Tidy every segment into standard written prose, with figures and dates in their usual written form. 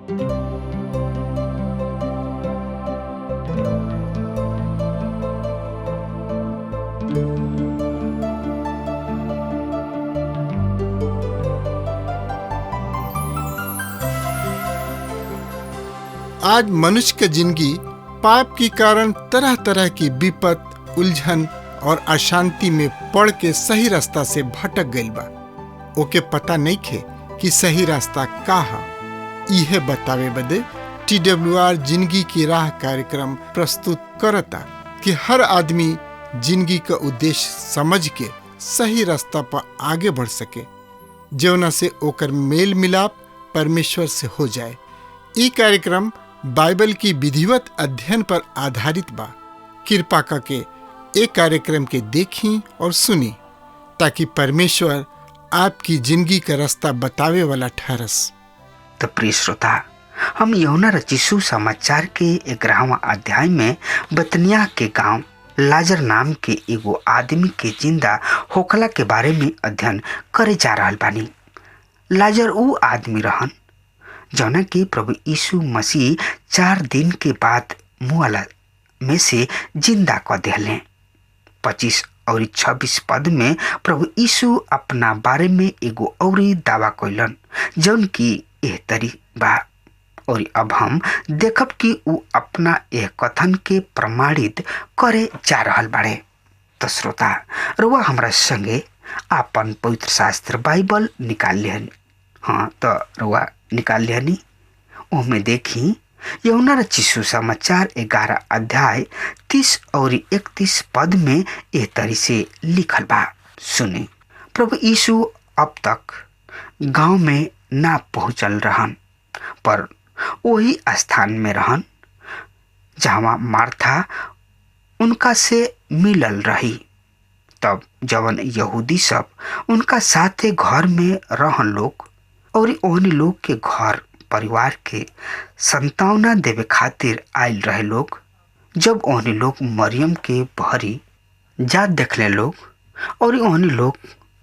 आज मनुष्य के जिंदगी पाप के कारण तरह तरह की विपत, उलझन और अशांति में पड़ के सही रास्ता से भटक गइल बा। ओके पता नहीं खे कि सही रास्ता का है। इहे बतावे बदे TWR जिंदगी की राह कार्यक्रम प्रस्तुत करता कि हर आदमी जिंदगी का उद्देश्य समझ के सही रास्ता पर आगे बढ़ सके, जौना से ओकर मेल मिलाप परमेश्वर से हो जाए। ई कार्यक्रम बाइबल की विधिवत अध्ययन पर आधारित बा। कृपा करके एक कार्यक्रम के देखी और सुनी ताकि परमेश्वर आपकी जिंदगी का रास्ता बतावे वाला ठहरस। तो प्रिय श्रोता, हम यूहन्ना रचिसु समाचार के 11वां अध्याय में बतनिया के गांव लाजर नाम के एगो आदमी के जिंदा होखला के बारे में अध्ययन करे जा रहल बानी। लाजर ऊ आदमी रहन जौना कि प्रभु यीशु मसीह 4 दिन के बाद मुआला में से जिंदा क देहले। 25 और 26 पद में प्रभु यीशु अपना बारे में एगो औरी दावा कइलन जौन की एह तरी बा। और अब हम देखब कि ऊ अपना यह कथन के प्रमाणित करे जा रहल बाड़े। तो श्रोता, रुआ हमरा संगे आपन पवित्र शास्त्र बाइबल निकाल लिहन। हाँ, तो रुआ निकाल लिहनी। ओमे देखी यूहन्ना रचिसु समाचार 11 अध्याय 30 और 31 पद में एह तरी से लिखल बा। सुने, प्रभु यीशु अब तक गांव में ना पहुंचल रहन, पर वही स्थान में रहन जहाँ मार्था उनका से मिलल रही। तब जवन यहूदी सब उनका साथे घर में रहन लोग और ओहनी लोग के घर परिवार के संतावना देवे खातिर आयल रहे लोग, जब ओहनी लोग मरियम के भरी जात देखले लोग और ओहनी लोग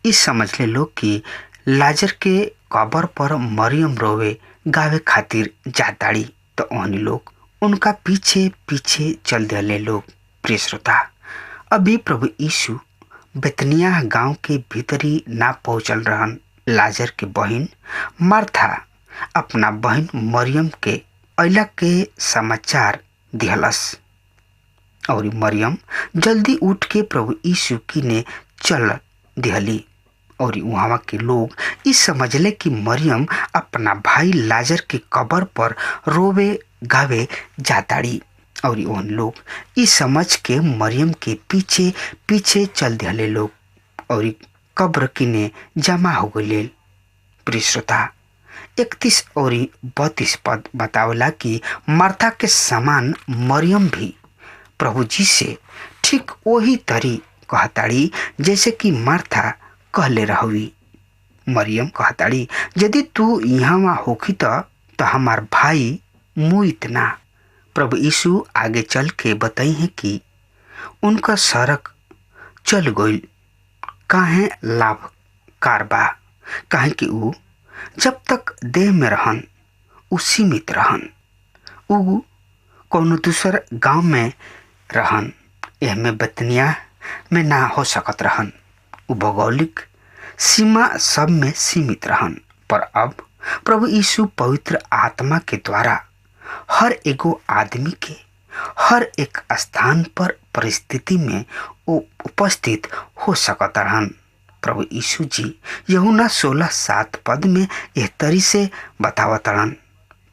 इस समझले लोग कि लाजर के कब्र पर मरियम रोवे गावे खातिर जाताड़ी, तो ओहनी लोग उनका पीछे पीछे चल दिले लोग। प्रिय श्रोता, अभी प्रभु यीशु बेतनिया गांव के भीतरी ना पहुंचल रहन। लाजर के बहन मार्था अपना बहन मरियम के अइला के समाचार दिहलस और मरियम जल्दी उठ के प्रभु यीशु की ने चल दिहली। और वहाँ के लोग इस समझले कि मरियम अपना भाई लाजर के कब्र पर रोवे गावे जाताड़ी, और उन लोग इस समझ के मरियम के पीछे पीछे चल दिहले लोग और कब्र किने जमा हो गए। प्रिय श्रोता, 31 और 32 पद बतावला कि मार्था के समान मरियम भी प्रभु जी से ठीक वही तरी कहताड़ी जैसे कि मार्था कहले रहुई। मरियम कहताड़ी, यदि तू यहाँ होखी तो हमार भाई मुइत ना। प्रभु यीशु आगे चल के बताई है कि उनका सड़क चल गई काहे लाभकार बा, काहे कि ऊ जब तक देह में रहन ऊ सीमित रहन, ऊ कोनो दूसर गांव में रहन, एह में बतनिया में ना हो सकत रहन। ऊ भौगोलिक सीमा सब में सीमित रहन। पर अब प्रभु यीशु पवित्र आत्मा के द्वारा हर एगो आदमी के हर एक स्थान पर परिस्थिति में उपस्थित हो सकता रहन। प्रभु यीशु जी यूहन्ना 16:7 पद में यह तरी से बतावत रहन,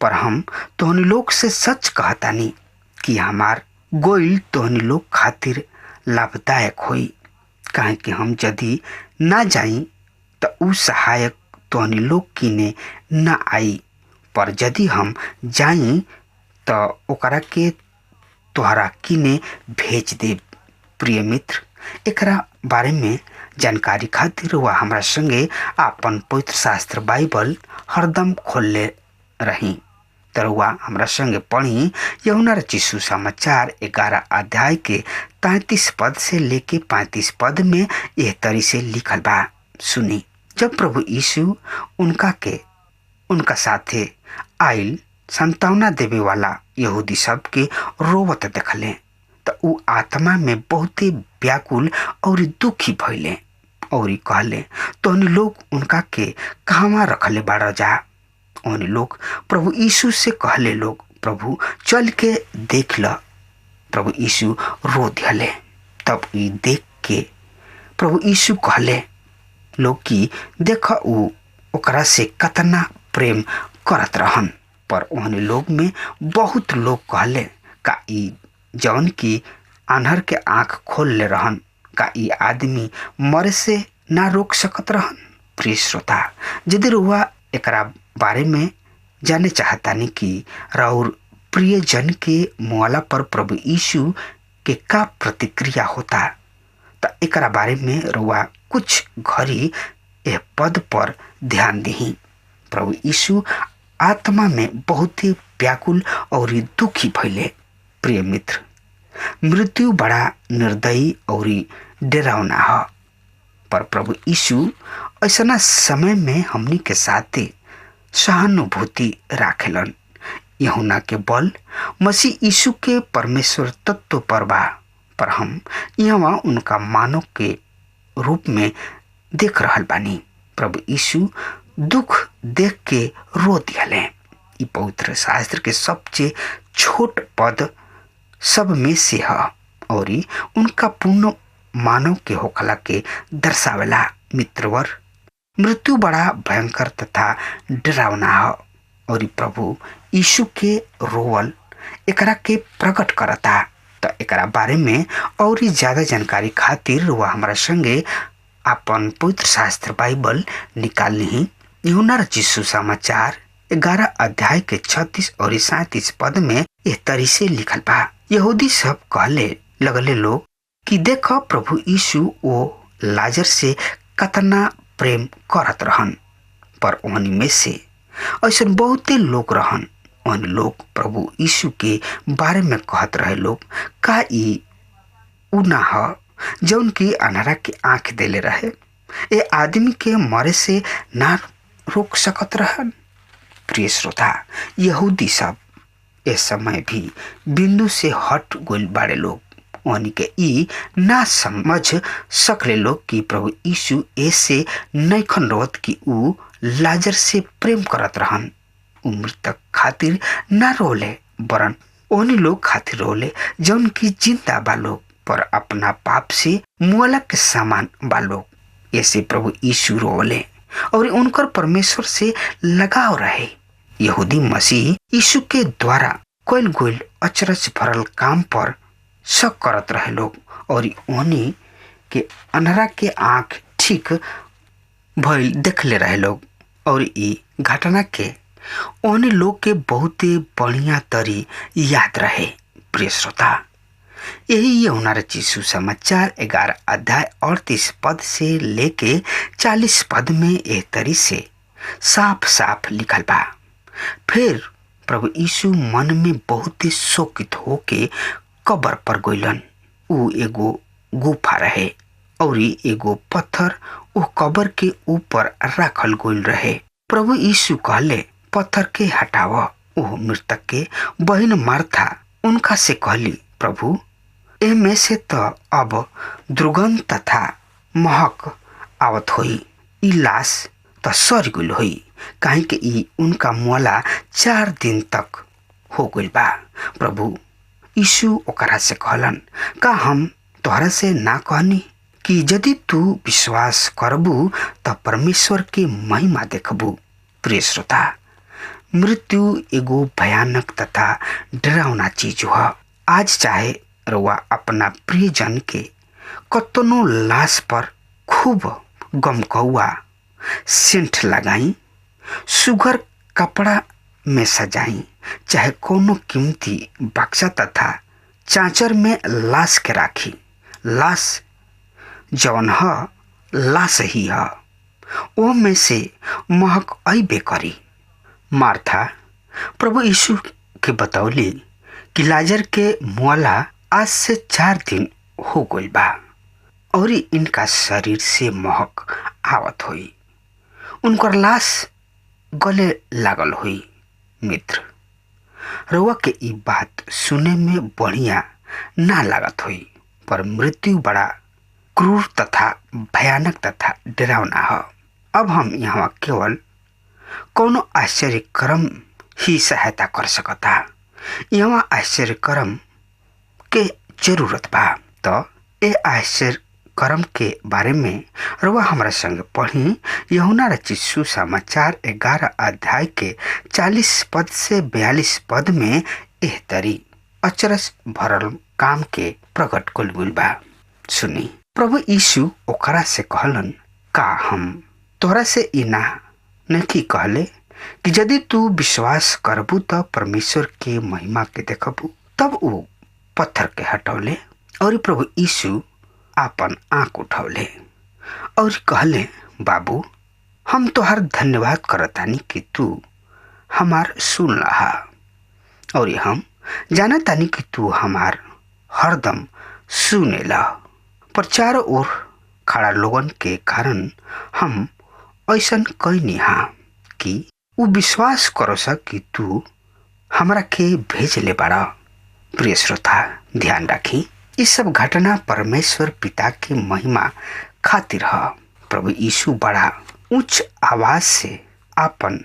पर हम तोहनी लोग से सच कहतानी कि हमार गोइल तोहनी लोग खातिर लाभदायक होई, काहे कि हम यदि ना जाई तो ऊ सहायक तोहनी लोग किने ना आई, पर यदि हम जाई तो ओकरा के तोहरा किने भेज दे। प्रिय मित्र, एकरा बारे में जानकारी खातिर वह हमरा संगे आपन पवित्र शास्त्र बाइबल हरदम खोलले रही। तरुआ हमरा संगे पढ़ी यूहन्ना रचिसु समाचार 11 अध्याय के 33 पद से लेके 35 पद में यह तरी से लिखल बा। सुनी, जब प्रभु यीशु उनका साथे आइल संतावना देवे वाला यहूदी सब के रोवत देखले त ऊ आत्मा में बहुते व्याकुल और दुखी भइले और कहले तोहनी लोग उनका के कहवा रखले बाड़ जा। उन लोग प्रभु यीशु से कहले लोग प्रभु चल के देख ल। प्रभु यीशु रो दिले। तब ई देख के प्रभु यीशु कहले लोग कि देख ऊ ओकरा से कतना प्रेम करत रहन। पर उन लोग में बहुत लोग कहले का ई जौन की आन्हर के आंख खोल ले रहन का ई आदमी मरे से ना रोक सकत रहन। प्रिय श्रोता, यदि रुआ एकरा बारे में जाने चाहतानी कि राउर प्रिय जन के मुआला पर प्रभु यीशु के का प्रतिक्रिया होता त एकरा बारे में रुआ कुछ घड़ी यह पद पर ध्यान दही। प्रभु यीशु आत्मा में बहुत ही व्याकुल और दुखी भइले। प्रिय मित्र, मृत्यु बड़ा निर्दयी और डरावना है, पर प्रभु यीशु ऐसा समय में हमनी के साथे सहानुभूति राखेलन। यूहन्ना के बल मसीह यीशु के परमेश्वर तत्व पर बा, पर हम यहाँ उनका मानव के रूप में देख रहल बानी। प्रभु यीशु दुख देख के रो दिले। ई पवित्र शास्त्र के सबसे छोट पद सब में से है और उनका पूर्ण मानव के होखला के दर्शावेला। मित्रवर, मृत्यु बड़ा भयंकर तथा डरावना है और प्रभु यीशु के रोवल एकरा के प्रकट करता। तो एकरा बारे में और ज्यादा जानकारी खातिर वह हमारा संगे अपन पवित्र शास्त्र बाइबल निकाल ली। यूहन्ना रचित सुसमाचार 11 अध्याय के 36 और 37 पद में इस तरी से लिखल बा। यहूदी सब कहले लगले लोग कि देखो प्रभु यीशु वो लाजर से कतना प्रेम करत रहन। पर उन में से ऐसा बहुते लोग रहन। उन लोग प्रभु यीशु के बारे में कहत रहे लोग का ई उ ना ह जौन की अनहरा के आंख देले रहे, ए आदमी के मरे से ना रोक सकत रहन। प्रिय श्रोता, यहूदी सब इस समय भी बिंदु से हट गोल बाड़े लोग। उन्हीं के ई ना समझ सकले लोग कि प्रभु यीशु ऐसे नैखन रोत कि ऊ लाजर से प्रेम करत रहन। ऊ मृतक खातिर ना रोले बरन उन्हीं लोग खातिर रोले जौन की जिंदा बा लोग, पर अपना पाप से मुआला के समान बा लोग। ऐसे प्रभु यीशु रोले और उनकर परमेश्वर से लगाव रहे। यहूदी मसीह यीशु के द्वारा कोयल गोयल अचरज भरल काम पर शक करत रहे लोग और उन्हीं के अनहरा के आंख ठीक भइल देखले रहे लोग और ई घटना के उन्हीं लोग के बहुते बढ़िया तरी याद रहे। प्रिय श्रोता, यही यूहन्ना रचित सुसमाचार 11 अध्याय 38 पद से लेके 40 पद में एक तरी से साफ साफ लिखल बा। फिर प्रभु यीशु मन में बहुत ही शोकित होके कब्र पर गइलन। ऊ एगो गुफा रहे और एगो पत्थर ऊ कब्र के ऊपर रखल गइल रहे। प्रभु यीशु कहले पत्थर के हटाव। वो मृतक के बहन मार्था उनका से कहली प्रभु ए में से तो अब दुर्गंध तथा महक आवत होई, ई लाश तो सर गइल होई, काहे के ई उनका मुआला 4 दिन तक हो गइल बा। प्रभु यीशु ओकरा से कहलन का हम तोहरा से ना कहनी कि यदि तू विश्वास करबू तो परमेश्वर के महिमा देखबू। प्रिय श्रोता, मृत्यु एगो भयानक तथा डरावना चीज है। आज चाहे रउआ अपना प्रियजन के कतनो लाश पर खूब गमकौआ सेंट लगाई, सुगर कपड़ा में सजाई, चाहे कोनो कीमती बक्सा तथा चांचर में लाश के राखी, लाश जवन ह लाश ही ह, ओ में से महक अइबे करी। मार्था प्रभु यीशु के बतौली कि लाजर के मुआला आज से 4 दिन हो गइल बा और इनका शरीर से महक आवत हुई, उनकर लाश गले लागल हुई। मित्र, रउआ के ई बात सुने में बढ़िया ना लागत हुई, पर मृत्यु बड़ा क्रूर तथा भयानक तथा डरावना है। अब हम यहाँ केवल कोनो आश्चर्य कर्म ही सहायता कर सकता। यहाँ आश्चर्य कर्म के जरूरत बा। तो ए आश्चर्य कर्म के बारे में रउआ हमरा संग पढ़ी। यूहन्ना रचित सुसमाचार 11 अध्याय के 40 पद से 42 पद में एह तरी अचरज भरल काम के प्रकट कइल गइल बा। सुनी। प्रभु यीशु ओकरा से कहलन, का हम तोरा से ई ना नहीं कहले कि यदि तू विश्वास करबू तो परमेश्वर के महिमा के देखबू। तब वो पत्थर के हटौले और प्रभु यीशु आपन आंख उठौले और कहले, बाबू हम तोहर धन्यवाद करतानी कि तू हमार सुन रहा और हम जानतानी कि तू हमार हरदम सुनेला। पर चारों ओर खड़ा लोगन के कारण हम ऐसन कहनी हा कि वो विश्वास करो सा कि तू हमरा के भेज ले बाड़ा। प्रिय श्रोता, ध्यान रखी, इस सब घटना परमेश्वर पिता के महिमा खातिर है। प्रभु यीशु बड़ा उच्च आवाज से अपन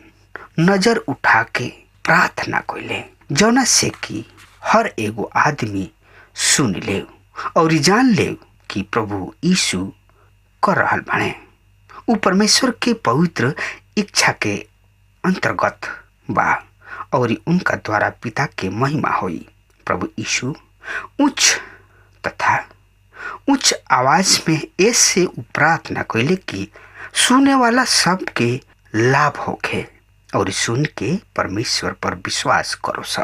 नजर उठा के प्रार्थना कइले, जौना से कि हर एगो आदमी सुन ले और जान ले कि प्रभु यीशु कर रहल बाणे। उ परमेश्वर के पवित्र इच्छा के अंतर्गत बा और उनका द्वारा पिता के महिमा होई। प्रभु यीशु उच्च आवाज में ऐसे प्रार्थना कइले कि सुने वाला सब के लाभ होखे और सुन के परमेश्वर पर विश्वास करो सा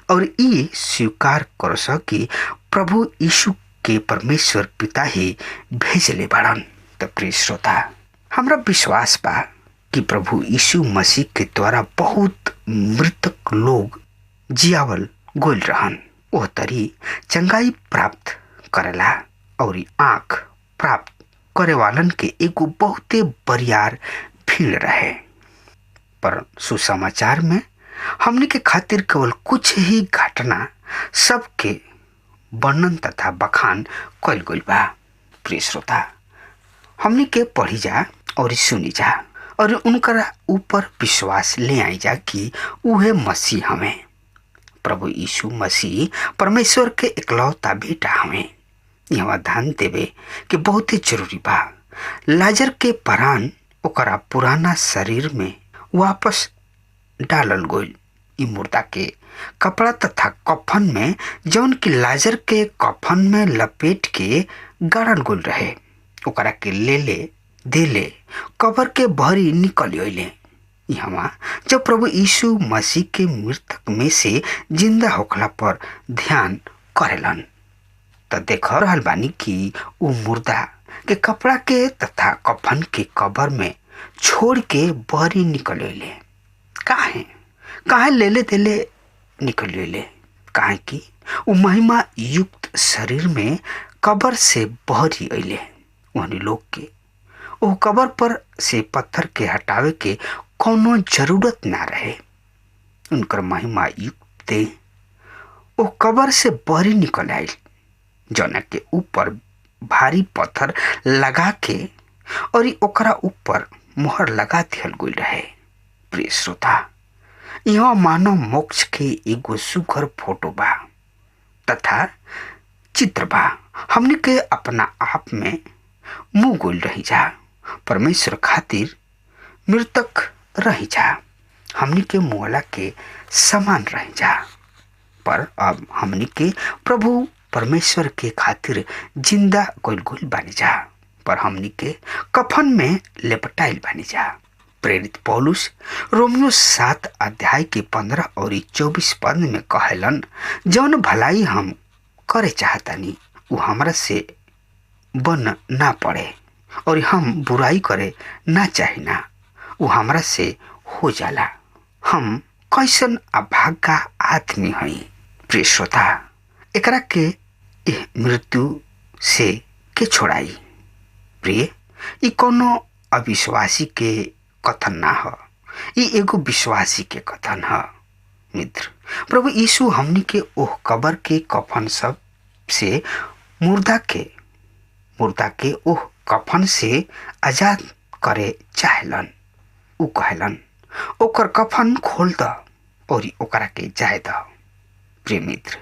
और ये स्वीकार करो सा कि प्रभु यीशु के परमेश्वर पिता ही भेजले बाड़न। तो प्रिय श्रोता, हमरा विश्वास बा कि प्रभु यीशु मसीह के द्वारा बहुत मृतक लोग जियावल गोल रहन। ओ तरी चंगाई प्राप्त करेला और आँख प्राप्त करे वालन के एगो बहुते बरियार भीड़ रहे। पर सुसमाचार में हमने के खातिर केवल कुछ ही घटना सबके वर्णन तथा बखान कइल गइल बा। प्रिय श्रोता, हमने के पढ़ी जा और सुनी जा और उनका ऊपर विश्वास ले आई जा कि उहे मसीह हमें। प्रभु यीशु मसीह परमेश्वर के इकलौता बेटा हमें। यहाँ ध्यान देवे कि बहुत ही जरूरी बा। लाजर के प्राण ओकरा पुराना शरीर में वापस डालल गइल। ई मुर्दा के कपड़ा तथा कफन में जौन की लाजर के कफन में लपेट के गाड़ल गइल रहे, ओकरा के ले देले कब्र के भरी निकल अइले। यहाँ जब प्रभु यीशु मसीह के मृतक में से जिंदा होखला पर ध्यान करेलन तो देख रहल बानी कि वो मुर्दा के कपड़ा के तथा कफन के कब्र में छोड़ के बहरी निकल अइले। काहे लेले देले निकल अइले? काहे कि वो महिमा युक्त शरीर में कब्र से बहरी अइले। उन्हीं लोग के वो कब्र पर से पत्थर के हटावे के कोनो जरूरत ना रहे। उनकर महिमा युक्त देह वो कब्र से बहरी निकल आइल, जौना के ऊपर भारी पत्थर लगा के और ओकरा ऊपर मोहर लगा दियल गइल रहे। प्रिय श्रोता, यहाँ मानव मोक्ष के एगो सुघर फोटो बा तथा चित्र बा। हमने के अपना आप में मुँह गोल रही जा, परमेश्वर खातिर मृतक रही जा, हमने के मुआला के समान रही जा। पर अब हमने के प्रभु परमेश्वर के खातिर जिंदा गोल बानी जा, पर हमने के कफन में लेपटाइल बानी जा। प्रेरित पौलुस रोमियो 7 अध्याय के 15 और 24 पद में कहलन, जौन भलाई हम करे चाहतानी वो हमरा से बन ना पड़े और हम बुराई करे ना चाहिना वो हमरा से हो जाला। हम कैसन अभागा आदमी हई। प्रिय श्रोता, एकरा के मृत्यु से के छोड़ाई। प्रिय, ई कोनो अविश्वासी के कथन ना ह, ई एगो विश्वासी के कथन ह। मित्र, प्रभु यीशु हमनी के ओह कबर के कफन सब से मुर्दा के ओह कफन से आजाद करे चाहेलन। उ कहलन, ओकर कफन खोल द और ओकरा के जाए द। प्रिय मित्र,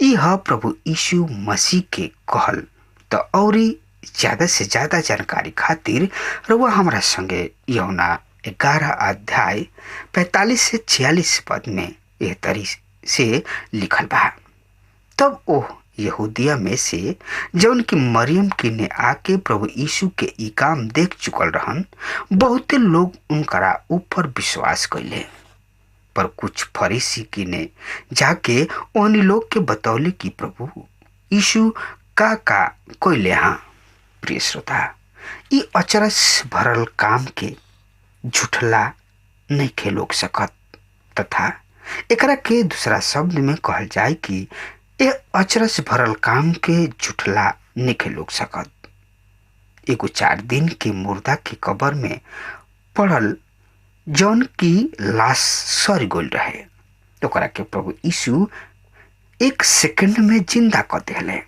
यह प्रभु यीशु मसीह के कहल त औरी ज्यादा से ज्यादा जानकारी खातिर रउआ हमरा संगे यूहन्ना 11 अध्याय 45 से 46 पद में यह तरी से लिखल बा। तब ओह यहूदिया में से जौन की मरियम के ने आके प्रभु यीशु के ई काम देख चुकल रहन, बहुते लोग उनकरा ऊपर विश्वास कैले। पर कुछ फरीसी की ने जाके उन लोग के बतौले कि प्रभु यीशु का कैले हाँ। प्रिय श्रोता, ई अचरज भरल काम के झूठला नहीं खे लोग सकत, तथा एकरा के दूसरा शब्द में कहल जाए कि ए अचरज भरल काम के झूठला नहीं खे लोग सकत। एगो 4 दिन के मुर्दा के कबर में पड़ल जौन की लाश सड़ गइल रहे, ओकरा के प्रभु यीशु 1 सेकंड में जिंदा कर देले।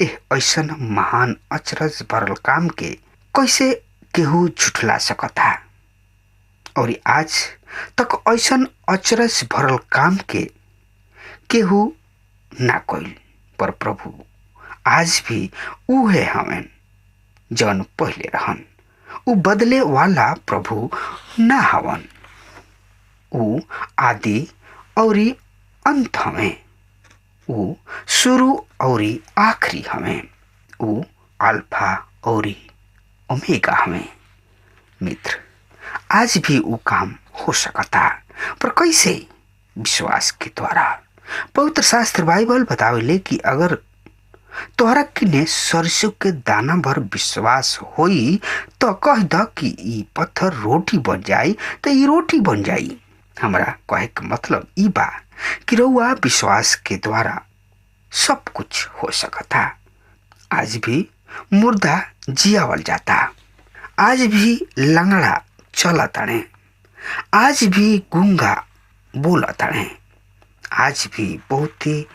एह ऐसन महान अचरज भरल काम के कैसे केहू झुठला सकता? और आज तक ऐसन अचरज भरल काम के केहू ना कइल, पर प्रभु आज भी उहे हवन जौन पहले रहन। उ बदले वाला प्रभु ना हवन। उ आदि और अंत हमें, उ शुरू और आखिरी हमें, उ अल्फा और ओमेगा हमें। मित्र, आज भी उ काम हो सकता, पर कैसे? विश्वास के द्वारा। पवित्र शास्त्र बाइबल बतावेले कि अगर तोहरा किने सरसों के दाना भर विश्वास होई तो कह द कि ई पत्थर रोटी बन जाई, तो ई रोटी बन जाई। हमरा कहे के मतलब ई बा कि रउआ विश्वास के द्वारा सब कुछ हो सकता। आज भी मुर्दा जियावल जाता, आज भी लंगड़ा चलताने, आज भी गूंगा बोलताने, आज भी बहुत ही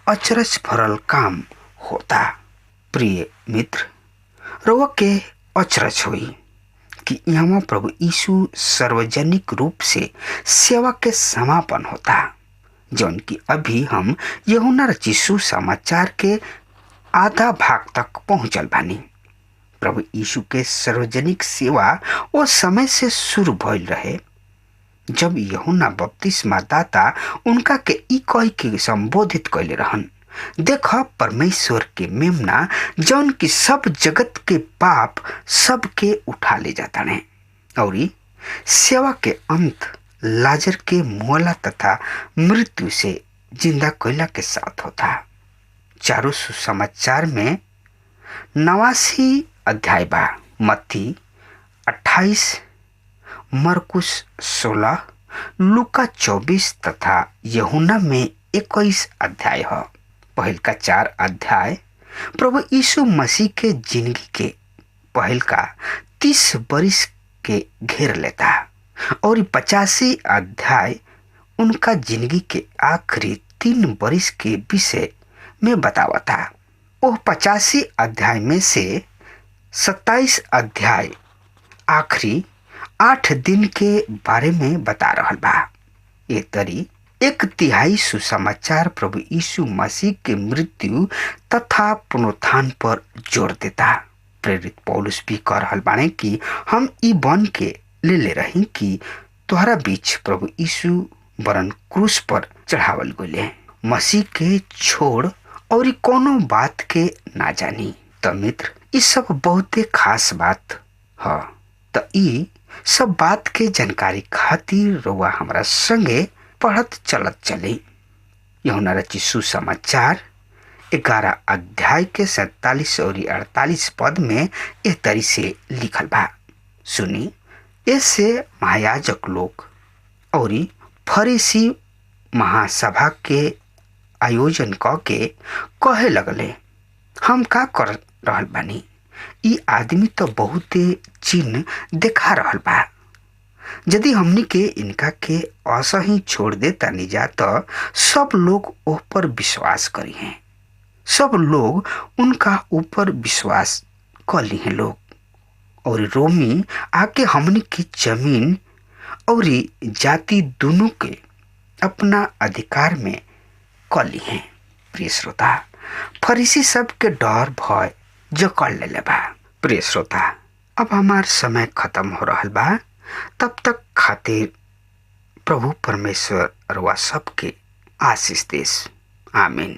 अचरज भरल काम होता। प्रिय मित्र, रउआ के अचरज होई कि यहाँ प्रभु यीशु सार्वजनिक रूप से सेवा के समापन होता, जौन की अभी हम यूहन्ना रचित सुसमाचार के आधा भाग तक पहुंचल बानी। प्रभु यीशु के सार्वजनिक सेवा वो समय से शुरू भइल रहे जब यूहन्ना बपतिस्मा दाता उनका के ई कह के संबोधित कैले रहन, देख परमेश्वर के मेमना जौन की सब जगत के पाप सबके उठा ले जाता है। और सेवा के अंत लाजर के मोला तथा मृत्यु से जिंदा कैला के साथ होता। चारों सुसमाचार में 89 अध्याय बा। मत्ती 28, मरकुस 16, लूका 24 तथा यूहन्ना में 21 अध्याय है। पहल का 4 अध्याय प्रभु यीशु मसीह के जिंदगी के पहल का 30 बरिस के घेर लेता और 85 अध्याय उनका जिंदगी के आखिरी 3 बरिस के विषय में बतावता। वह 85 अध्याय में से 27 अध्याय आखिरी 8 दिन के बारे में बता रहल बा। ये तरी 1/3 सुसमाचार प्रभु यीशु मसीह के मृत्यु तथा पुनरुत्थान पर जोर देता। प्रेरित पौलुस भी कह रहल बाने कि हम ई बन के ले रही कि तोहरा बीच प्रभु यीशु वरन क्रूस पर चढ़ावल गए, मसीह के छोड़ और कोनो बात के ना जानी। तो मित्र, ई सब बहुते खास बात है। तो ई सब बात के जानकारी खातिर रउआ हमरा संगे पढ़त चलत चली। यूहन्ना रचित सुसमाचार 11 अध्याय के 47 और 48 पद में इस तरी से लिखल बा। सुनी, इससे महायाजक लोग और फरीसी महासभा के आयोजन क के कहे लगले, हम का कर रहल बानी? ई आदमी तो बहुते चिन्ह देखा रहल बा। यदि हमनी के इनका के ऐसा ही छोड़ देता नहीं जा तो सब लोग ओह पर विश्वास करी हैं, सब लोग उनका ऊपर विश्वास कर ली हैं लोग, और रोमी आके हमनी की जमीन और जाति दोनों के अपना अधिकार में कर ली हैं। प्रिय श्रोता, फरीसी सब के डर भय जकड़ ले बा। प्रिय श्रोता, अब हमार समय खत्म हो रहा बा, तब तक खातिर प्रभु परमेश्वर रउआ सबके आशीष देस। आमीन।